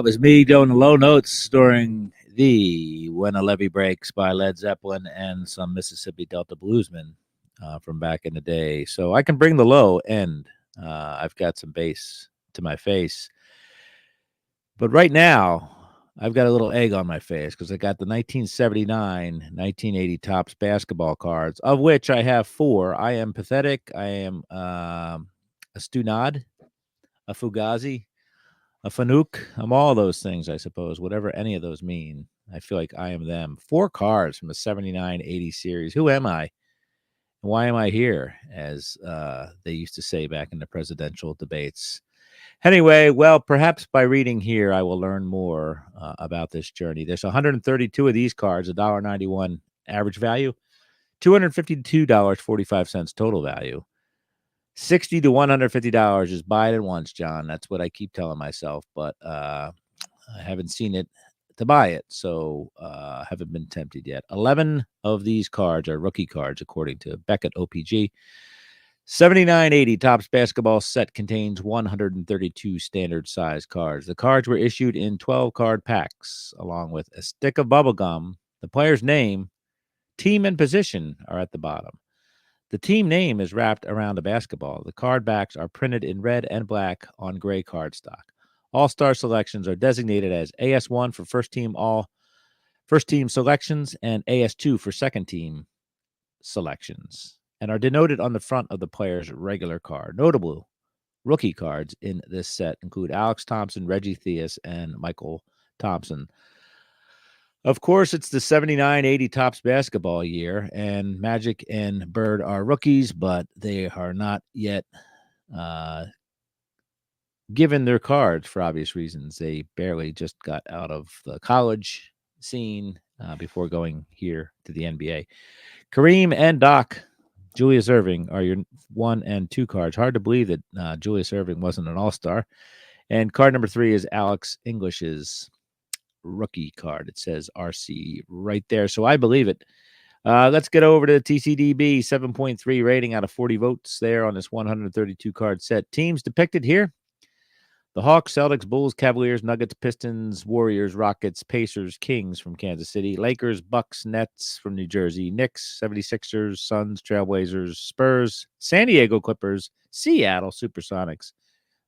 That was me doing the low notes during the When a Levee Breaks by Led Zeppelin and some Mississippi Delta bluesmen from back in the day. So I can bring the low end. I've got some bass to my face. But right now, I've got a little egg on my face because I got the 1979 1980 Topps basketball cards, of which I have four. I am Pathetic. I am a Stunad, a Fugazi, a Fanuc. I'm all those things, I suppose, whatever any of those mean. I feel like I am them. Four cards from the 79-80 series. Who am I? Why am I here? As they used to say back in the presidential debates. Anyway, well, perhaps by reading here, I will learn more about this journey. There's 132 of these cards, $1.91 average value, $252.45 total value. $60 to $150 is buy it at once, John. That's what I keep telling myself, but I haven't seen it to buy it, so haven't been tempted yet. 11 of these cards are rookie cards, according to Beckett OPG. 79-80 Topps basketball set contains 132 standard size cards. The cards were issued in 12 card packs, along with a stick of bubble gum. The player's name, team, and position are at the bottom. The team name is wrapped around a basketball. The card backs are printed in red and black on gray cardstock. All-star selections are designated as AS1 for first team selections and AS2 for second team selections, and are denoted on the front of the player's regular card. Notable rookie cards in this set include Alex Thompson, Reggie Theus, and Michael Thompson. Of course, it's the 79-80 Topps basketball year, and Magic and Bird are rookies, but they are not yet given their cards for obvious reasons. They barely just got out of the college scene before going here to the NBA. Kareem and Doc, Julius Erving are your 1 and 2 cards. Hard to believe that Julius Erving wasn't an all-star. And card number 3 is Alex English's rookie card. It says RC right there, so I believe it. Let's get over to TCDB. 7.3 rating out of 40 votes there on this 132 card set. Teams depicted here: the Hawks, Celtics, Bulls, Cavaliers, Nuggets, Pistons, Warriors, Rockets, Pacers, Kings from Kansas City, Lakers, Bucks, Nets from New Jersey, Knicks, 76ers, Suns, Trailblazers, Spurs, San Diego Clippers, Seattle Supersonics,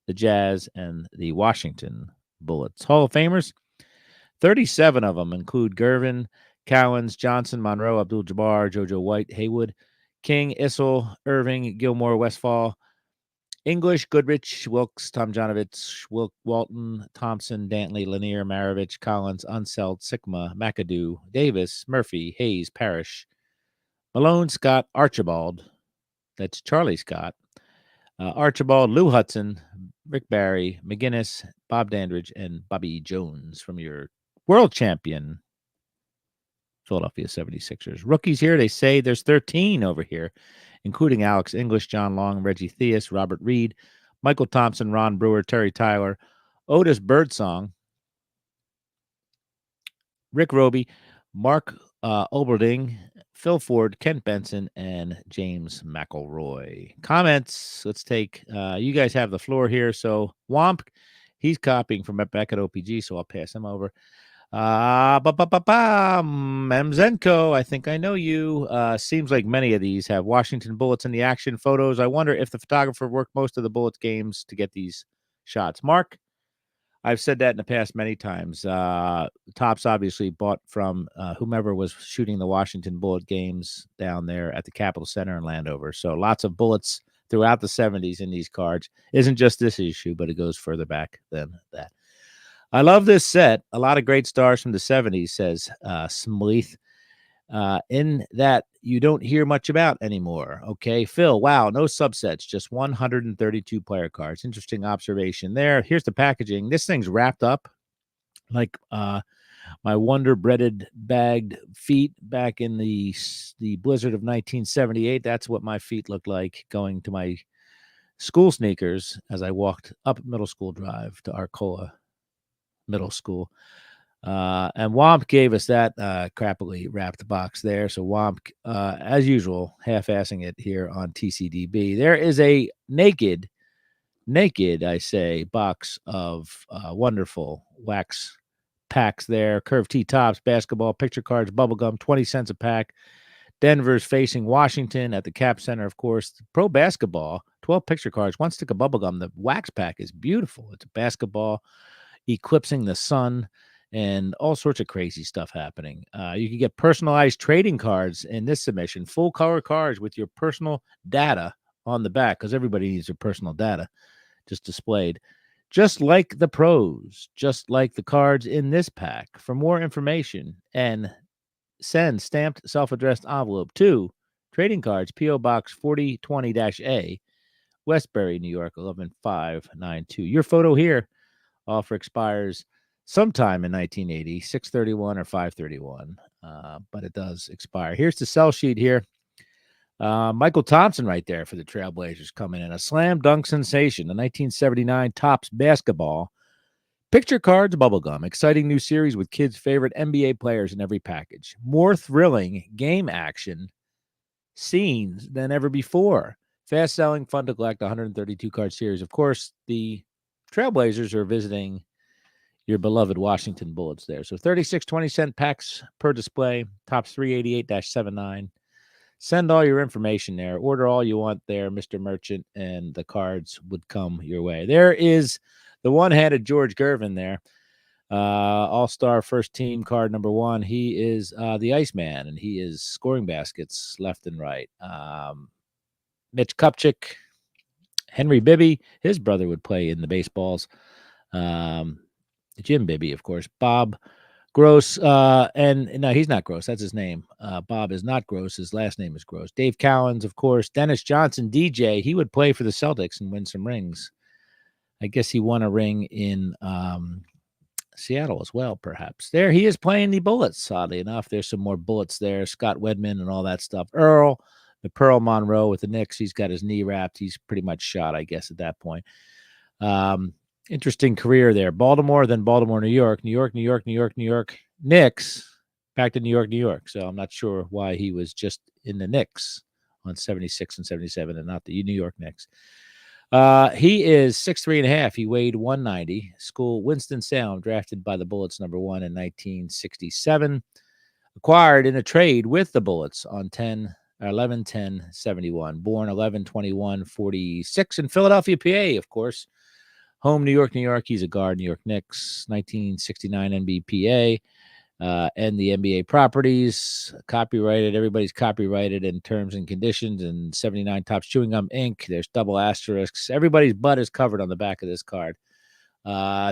the Jazz, and the Washington Bullets. Hall of Famers, 37 of them include Gervin, Cowens, Johnson, Monroe, Abdul-Jabbar, JoJo White, Haywood, King, Issel, Irving, Gilmore, Westfall, English, Goodrich, Wilkes, Tomjanovich, Walton, Thompson, Dantley, Lanier, Maravich, Collins, Unseld, Sigma, McAdoo, Davis, Murphy, Hayes, Parrish, Malone, Scott, Archibald, that's Charlie Scott, Archibald, Lou Hudson, Rick Barry, McGinnis, Bob Dandridge, and Bobby Jones from your world champion Philadelphia 76ers. Rookies here, they say there's 13 over here, including Alex English, John Long, Reggie Theus, Robert Reed, Michael Thompson, Ron Brewer, Terry Tyler, Otis Birdsong, Rick Roby, Mark Oberding, Phil Ford, Kent Benson, and James McElroy. Comments, let's take, you guys have the floor here. So Womp, he's copying from Beckett OPG, so I'll pass him over. Memzenko, I think I know you. Seems like many of these have Washington Bullets in the action photos. I wonder if the photographer worked most of the Bullets games to get these shots. Mark, I've said that in the past many times. Topps obviously bought from whomever was shooting the Washington Bullet games down there at the Capitol Center in Landover. So lots of Bullets throughout the 70s in these cards. Isn't just this issue, but it goes further back than that. I love this set. A lot of great stars from the 70s, says Smleeth, in that you don't hear much about anymore. Okay, Phil, wow, no subsets, just 132 player cards. Interesting observation there. Here's the packaging. This thing's wrapped up like my Wonder Breaded bagged feet back in the blizzard of 1978. That's what my feet looked like going to my school sneakers as I walked up Middle School Drive to Arcola Middle School. And Womp gave us that crappily wrapped box there. So Womp, as usual, half-assing it here on TCDB. There is a naked naked, I say, box of wonderful wax packs there. Curved tee tops, basketball, picture cards, bubblegum, 20 cents a pack. Denver's facing Washington at the Cap Center, of course. Pro basketball, 12 picture cards, one stick of bubblegum. The wax pack is beautiful. It's a basketball eclipsing the sun and all sorts of crazy stuff happening. You can get personalized trading cards in this submission, full color cards with your personal data on the back, because everybody needs their personal data just displayed. Just like the pros, just like the cards in this pack. For more information and send stamped self-addressed envelope to Trading Cards, P.O. Box 4020-A, Westbury, New York, 11592. Your photo here. Offer expires sometime in 1980, 6/31 or 5/31, but it does expire. Here's the sell sheet here. Michael Thompson right there for the Trailblazers coming in. A slam dunk sensation, the 1979 Topps basketball. Picture cards, bubblegum. Exciting new series with kids' favorite NBA players in every package. More thrilling game action scenes than ever before. Fast selling, fun to collect, 132 card series. Of course, the Trailblazers are visiting your beloved Washington Bullets there. So 36 20-cent packs per display, Topps 388-79. Send all your information there. Order all you want there, Mr. Merchant, and the cards would come your way. There is the one-handed George Gervin there. All-star first team card number 1. He is the Iceman, and he is scoring baskets left and right. Mitch Kupchak, Henry Bibby, his brother would play in the baseballs. Jim Bibby, of course. Bob Gross, and no, he's not Gross. That's his name. Bob is not Gross. His last name is Gross. Dave Cowens, of course. Dennis Johnson, DJ. He would play for the Celtics and win some rings. I guess he won a ring in Seattle as well, perhaps. There he is playing the Bullets, oddly enough. There's some more Bullets there. Scott Wedman and all that stuff. Earl, the Pearl Monroe with the Knicks. He's got his knee wrapped. He's pretty much shot, I guess, at that point. Interesting career there. Baltimore, then Baltimore, New York, New York, New York, New York, New York, Knicks, back to New York, New York. So I'm not sure why he was just in the Knicks on 76 and 77 and not the New York Knicks. He is 6'3.5". He weighed 190. School Winston-Salem, drafted by the Bullets number 1 in 1967. Acquired in a trade with the Bullets on 11/10/71. Born 11/21/46 in Philadelphia, PA, of course. Home, New York, New York. He's a guard, New York Knicks, 1969 NBPA, and the NBA properties, copyrighted. Everybody's copyrighted in terms and conditions, and 79 Topps Chewing Gum Inc. There's double asterisks. Everybody's butt is covered on the back of this card.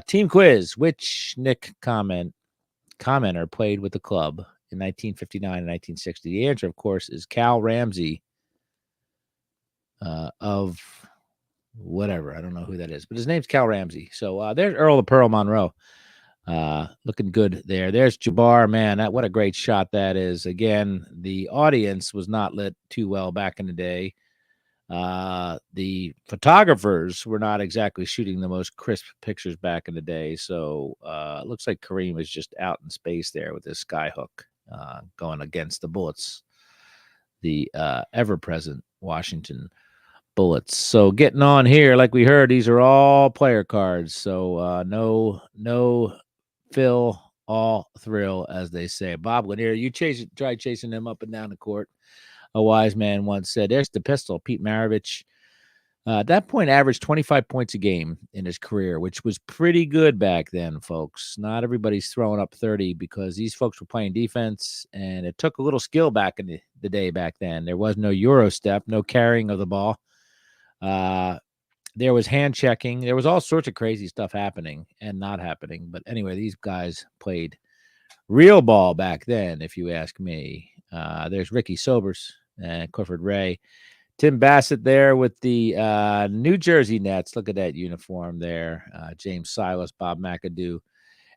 Team quiz. Which Knick commenter played with the club in 1959 and 1960? The answer, of course, is Cal Ramsey of... whatever. I don't know who that is, but his name's Cal Ramsey. So there's Earl the Pearl Monroe. Looking good there. There's Jabbar. Man, what a great shot that is. Again, the audience was not lit too well back in the day. The photographers were not exactly shooting the most crisp pictures back in the day. So it looks like Kareem is just out in space there with his skyhook going against the Bullets, the ever-present Washington Bullets. So getting on here, like we heard, these are all player cards. So no fill, all thrill, as they say. Bob Lanier, you tried chasing them up and down the court. A wise man once said, there's the pistol. Pete Maravich, at that point, averaged 25 points a game in his career, which was pretty good back then, folks. Not everybody's throwing up 30 because these folks were playing defense, and it took a little skill back in the day back then. There was no Euro step, no carrying of the ball. There was hand checking. There was all sorts of crazy stuff happening and not happening. But anyway, these guys played real ball back then, if you ask me. There's Ricky Sobers and Clifford Ray. Tim Bassett there with the New Jersey Nets. Look at that uniform there. James Silas, Bob McAdoo.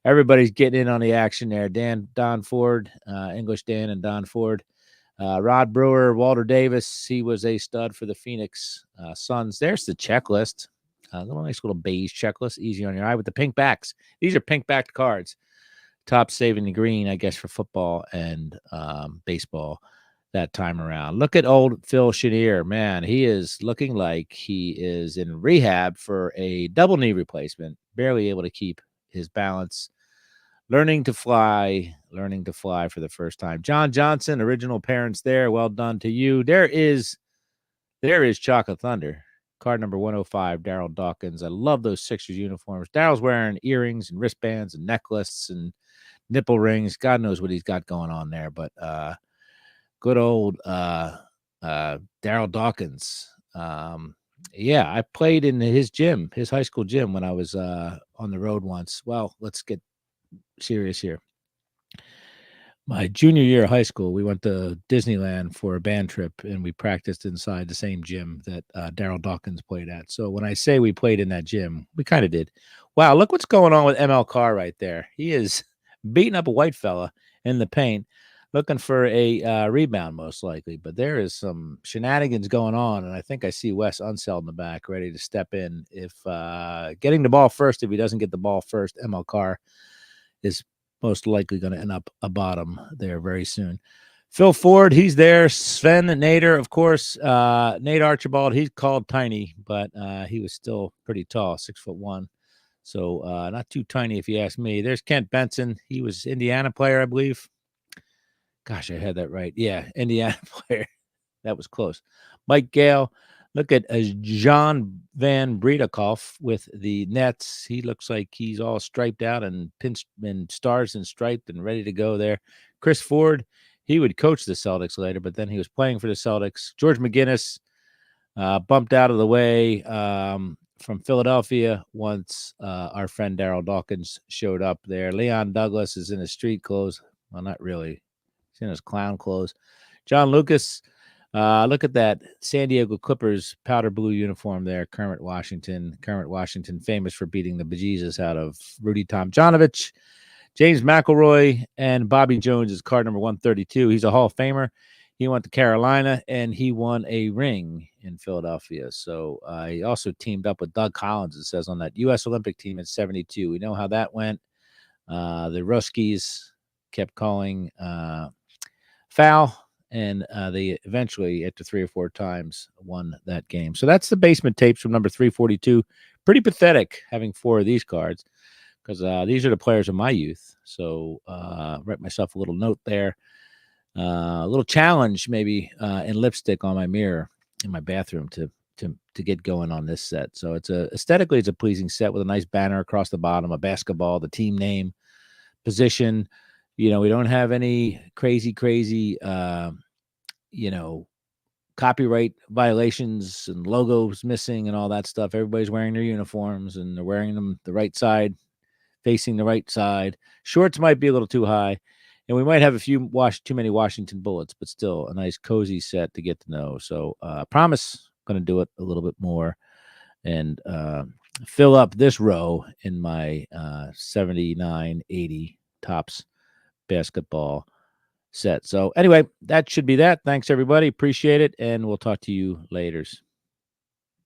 Everybody's getting in on the action there. Don Ford, English Dan and Don Ford. Rod Brewer, Walter Davis, he was a stud for the Phoenix Suns. There's the checklist. A nice little beige checklist, easy on your eye with the pink backs. These are pink backed cards. Top saving the green, I guess, for football and baseball. that time around. Look at old Phil Chenier. Man, he is looking like he is in rehab for a double knee replacement, barely able to keep his balance. Learning to fly for the first time. John Johnson, original parents there. Well done to you. There is Chocolate Thunder, card number 105, Daryl Dawkins. I love those Sixers uniforms. Daryl's wearing earrings and wristbands and necklaces and nipple rings. God knows what he's got going on there, but good old Daryl Dawkins. Yeah, I played in his gym, his high school gym, when I was on the road once. Well, let's get serious here. My junior year of high school, we went to Disneyland for a band trip, and we practiced inside the same gym that Daryl Dawkins played at. So when I say we played in that gym, we kind of did. Wow, look what's going on with ML Carr right there. He is beating up a white fella in the paint, looking for a rebound, most likely. But there is some shenanigans going on, and I think I see Wes Unseld in the back, ready to step in. If getting the ball first, if he doesn't get the ball first, ML Carr is most likely going to end up a bottom there very soon. Phil Ford, he's there. Sven Nader, of course. Nate Archibald, he's called tiny, but he was still pretty tall, 6'1". So not too tiny if you ask me. There's Kent Benson. He was Indiana player, I believe. Gosh, I had that right. Yeah, Indiana player. That was close. Mike Gale. Look at John Van Bredekoff with the Nets. He looks like he's all striped out and pinched and stars and striped and ready to go there. Chris Ford, he would coach the Celtics later, but then he was playing for the Celtics. George McGinnis bumped out of the way from Philadelphia once our friend Daryl Dawkins showed up there. Leon Douglas is in his street clothes. Well, not really. He's in his clown clothes. John Lucas. Look at that San Diego Clippers powder blue uniform there. Kermit Washington, famous for beating the bejesus out of Rudy Tomjanovich. James McElroy and Bobby Jones is card number 132. He's a Hall of Famer. He went to Carolina, and he won a ring in Philadelphia. So he also teamed up with Doug Collins, it says, on that U.S. Olympic team in 72. We know how that went. The Ruskies kept calling foul. And they eventually, after 3 or 4 times, won that game. So that's the basement tapes from number 342. Pretty pathetic having 4 of these cards, because these are the players of my youth. So write myself a little note there. A little challenge maybe in lipstick on my mirror in my bathroom to get going on this set. So aesthetically, it's a pleasing set with a nice banner across the bottom, a basketball, the team name, position. We don't have any crazy, copyright violations and logos missing and all that stuff. Everybody's wearing their uniforms, and they're wearing them the right side, facing the right side. Shorts might be a little too high, and we might have a few too many Washington Bullets, but still a nice cozy set to get to know. So promise going to do it a little bit more and fill up this row in my 79-80 Topps basketball set. So anyway, that should be that. Thanks, everybody. Appreciate it, and we'll talk to you later.